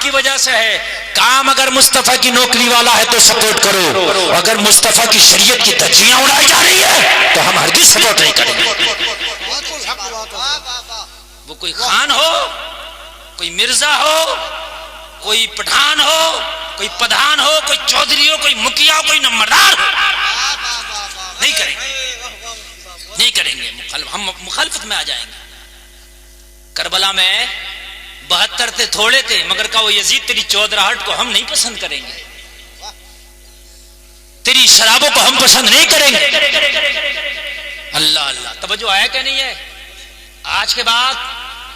की वजह से है। काम अगर मुस्तफा की नौकरी वाला है तो सपोर्ट करो, अगर मुस्तफा की शरीयत की धज्जियां उड़ाई जा रही है तो हम हरगिज सपोर्ट नहीं करेंगे। वो कोई खान हो, कोई मिर्जा हो, कोई पठान हो, कोई प्रधान हो, कोई चौधरी हो, कोई मुखिया हो, कोई नंबरदार हो, नहीं करेंगे, नहीं करेंगे। हम मुखालफत में आ जाएंगे। करबला में 72 थे, थोड़े थे, मगर का वो यजीद तेरी चौधराहट को हम नहीं पसंद करेंगे, तेरी शराबों को हम पसंद नहीं करेंगे। अल्लाह अल्लाह, तवज्जो आया क्या नहीं है? आज के बाद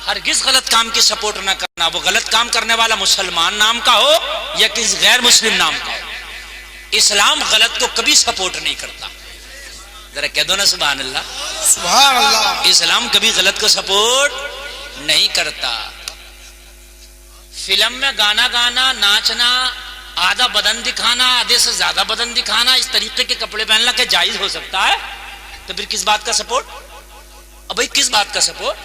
हरगिज गलत काम की सपोर्ट ना करना। वो गलत काम करने वाला मुसलमान नाम का हो या किसी गैर मुस्लिम नाम का हो, इस्लाम गलत को कभी सपोर्ट नहीं करता। जरा कह दो ना सुभान अल्लाह, सुभान अल्लाह। इस्लाम कभी गलत को सपोर्ट नहीं करता। फिल्म में गाना गाना, नाचना, आधा बदन दिखाना, आधे से ज्यादा बदन दिखाना, इस तरीके के कपड़े पहनना क्या जायज हो सकता है? तो फिर किस बात का सपोर्ट? अब भाई किस बात का सपोर्ट?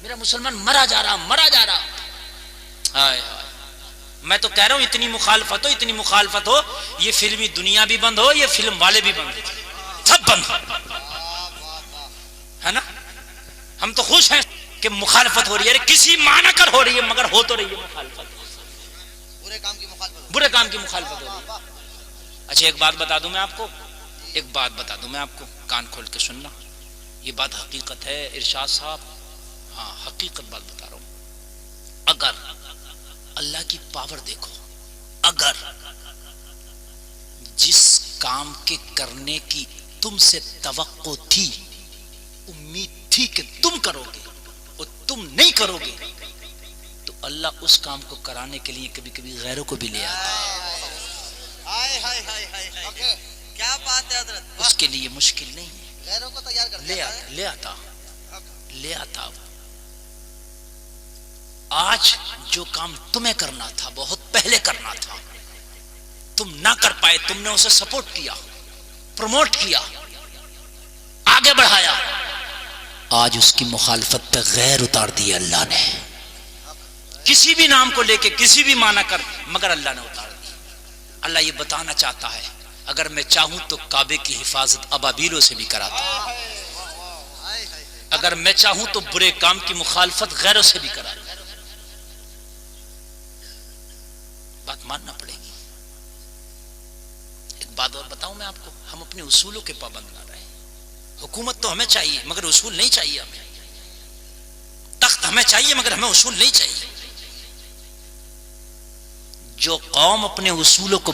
मेरा मुसलमान मरा जा रहा, मरा जा रहा। हाय हाय, मैं तो कह रहा हूं इतनी मुखालफत हो, इतनी मुखालफत हो, ये फिल्मी दुनिया भी बंद हो, ये फिल्म वाले भी बंद हो, सब बंद हो, है ना? हम तो खुश हैं कि मुखालफत हो रही है, किसी माना कर हो रही है, मगर हो तो रही है मुखालफत, बुरे काम की मुखालफत, बुरे काम की मुखालफत हो रही है। अच्छा एक बात बता दूं मैं आपको, एक बात बता दूं मैं आपको, कान खोल के सुनना, ये बात हकीकत है इरशाद साहब, हाँ हकीकत बात बता रहा हूं। अगर अल्लाह की पावर देखो, अगर जिस काम के करने की तुमसे तवक्को थी, उम्मीद थी कि तुम करोगे और तुम नहीं करोगे, तो अल्लाह उस काम को कराने के लिए कभी कभी गैरों को भी ले आता है। क्या बात है हजरत, उसके लिए मुश्किल नहीं है, गैरों को तैयार कर ले आता। आज जो काम तुम्हें करना था, बहुत पहले करना था, तुम ना कर पाए, तुमने उसे सपोर्ट किया, प्रमोट किया, आगे बढ़ाया, आज उसकी मुखालफत पे गैर उतार दी अल्लाह ने, किसी भी नाम को लेके, किसी भी माना कर, मगर अल्लाह ने उतार दी। अल्लाह ये बताना चाहता है, अगर मैं चाहूं तो काबे की हिफाजत अबाबीलों से भी कराता हूं, अगर मैं चाहूं तो बुरे काम की मुखालफत गैरों से भी कराता। बात मानना पड़ेगी। एक बात और बताऊं मैं आपको, हम अपने उसूलों के पाबंद ना रहे। हुकूमत तो हमें चाहिए मगर उसूल नहीं चाहिए हमें, तख्त हमें चाहिए मगर हमें उसूल नहीं चाहिए। जो कौम अपने उसूलों को